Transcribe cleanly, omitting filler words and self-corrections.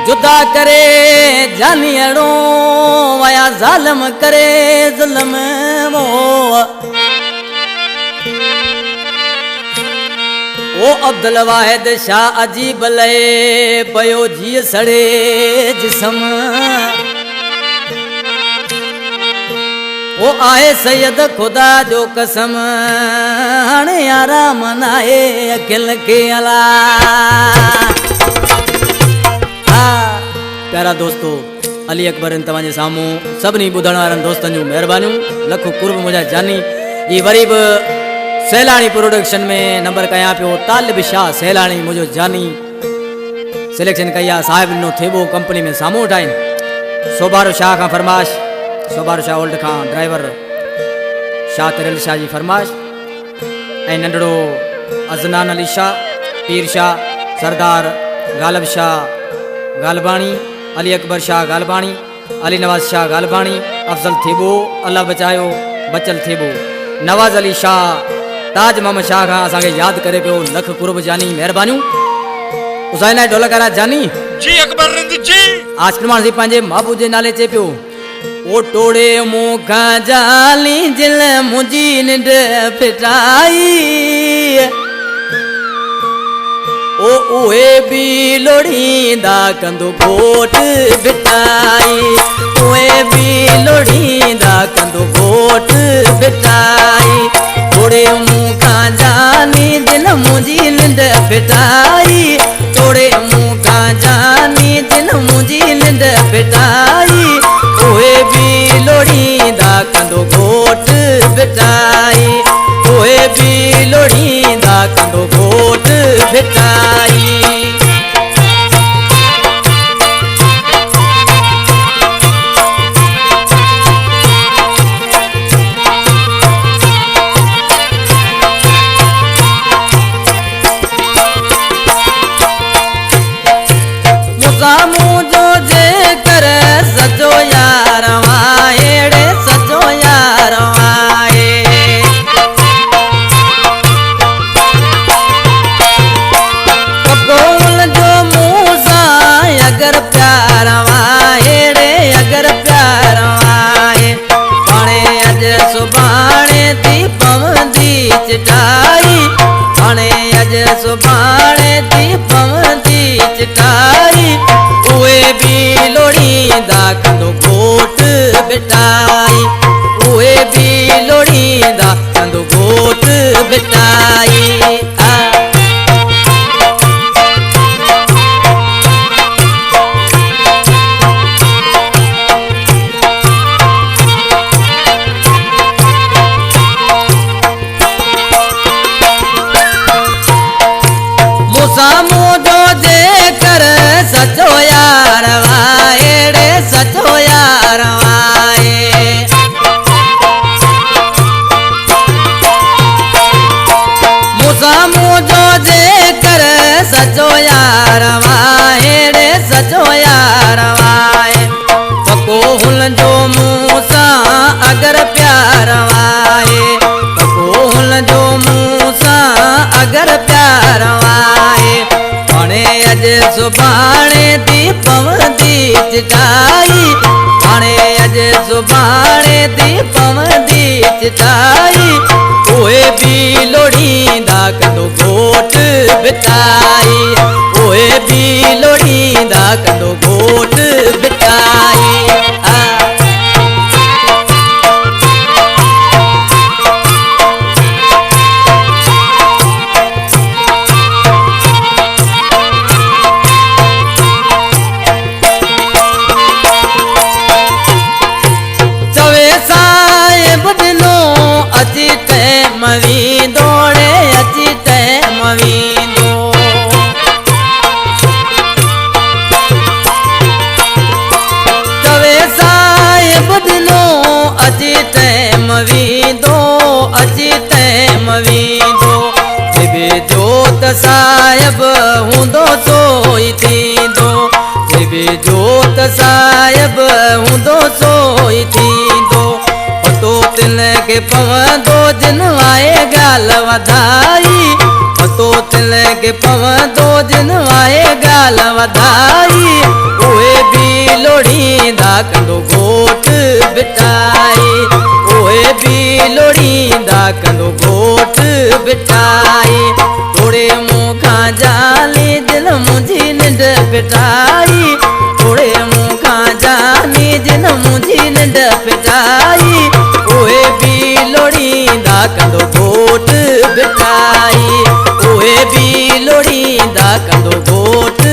जुदा करे जानी अड़ो वया जालम करे जुल्म वो ओ अब्दुल वाहिद शाह अजीब लए पयो जी सड़े जिसम ओ आए सैयद खुदा जो कसम हणे आराम नाए अखिल के अला। प्यारा दोस्तों अली अकबर इन तव्हांजे साम्हूं सभिनी ॿुधण वारनि दोस्तनि जूं महिरबानियूं लख कुर्ब मुंहिंजा जानी जी वरी बि सैलानी प्रोडक्शन में नंबर कयां पियो तालिब शाह सैलानी मुंहिंजो जानी सिलेक्शन कई आहे साहिब ॾिनो थेबो कंपनी में साम्हूं ठाहिनि सोबारो शाह खां फरमाइश सोबारो शाह ओल्ड खां ड्राइवर शाह तरियल शाह जी फरमाइश ऐं नंढड़ो अज़नान अली शाह पीर शाह सरदार गालब शाह गालबाणी अली अकबर शाह गालबाणी अली नवाज शाह गालबाणी अफजल थेबो अल्लाह बचायो बचल थेबो नवाज अली शाह ताज मोहम्मद शाह खां असांखे यादि करे पियो लख कुर्ब जानी महिरबानियूं हुसैन ढोलकारा जानी जी अकबर रिंद जी आसमान जी पंहिंजे महबूब जे नाले चए पियो ओ टोड़े मूंखां जाली जिल मुंहिंजी निंड फिटाई ओ उहे बि लोड़ींदा कंदो घोट बिटाई उहे बि लोड़ींदा कंदो घोट बिटाई थोड़े मूंखां जानी दिल मुंहिंजी निंड फिटाई थोड़े मूंखां जानी दिल मुंहिंजी निंड फिटाई उहे बि लोड़ींदा कंदो घोट बिटाई उहे बि लोड़ींदा कंदो घोट बिटाई। सचो यार वाएड़े सचो यार वाए कबूल जो मूसा अगर प्यार वाएड़े अगर प्यार वाए पाणे अज सुभाणे थी पवंदी चिटाई पाणे अज सुभाणे थी पवंदी चिटाई उहे बि लोड़ींदा कंदो घोट बिटाई उहे बि लोड़ींदा कंदो घोट बिटाई। सचो यार वाएड़े सचो यार वाए मूसा मुझो जे कर सचो यार वाएड़े सचो यार वाए पको हुन जो मूसा अगर प्यार वाए पको हुन जो मूसा अगर प्यार वाए पाणे अज सुभाणे थी पवंदी चिटाई पाणे अज सुभाणे थी पवंदी चिटाई उहे बि लोड़ींदा कंदो घोट बिटाई उहे बि लोड़ींदा कंदो घोट बिटाई। अची टाइम वींदो रे अची टाइम वींदो चवे साहिब ॾिनो अची टाइम वींदो अची टाइम वींदो जेबे जोत साहिब हूंदो सोई थींदो जेबे जोत साहिब हूंदो सोई थींदो तो तिल के पवंदो जिन आए गाल वधाई तो तिल के पवंदो जिन आए गाल वधाई कंदो घोट बिटाई ओए भी लोड़ींदा कंदो घोट बिटाई थोड़े मुखा जाली दिल मुझी निंड पिटाई थोड़े मुखा जाली दिल मुझी निंड पिटाई ओए भी लोड़ींदा कंदो घोट बिटाई ओए भी लोड़ींदा कंदो घोट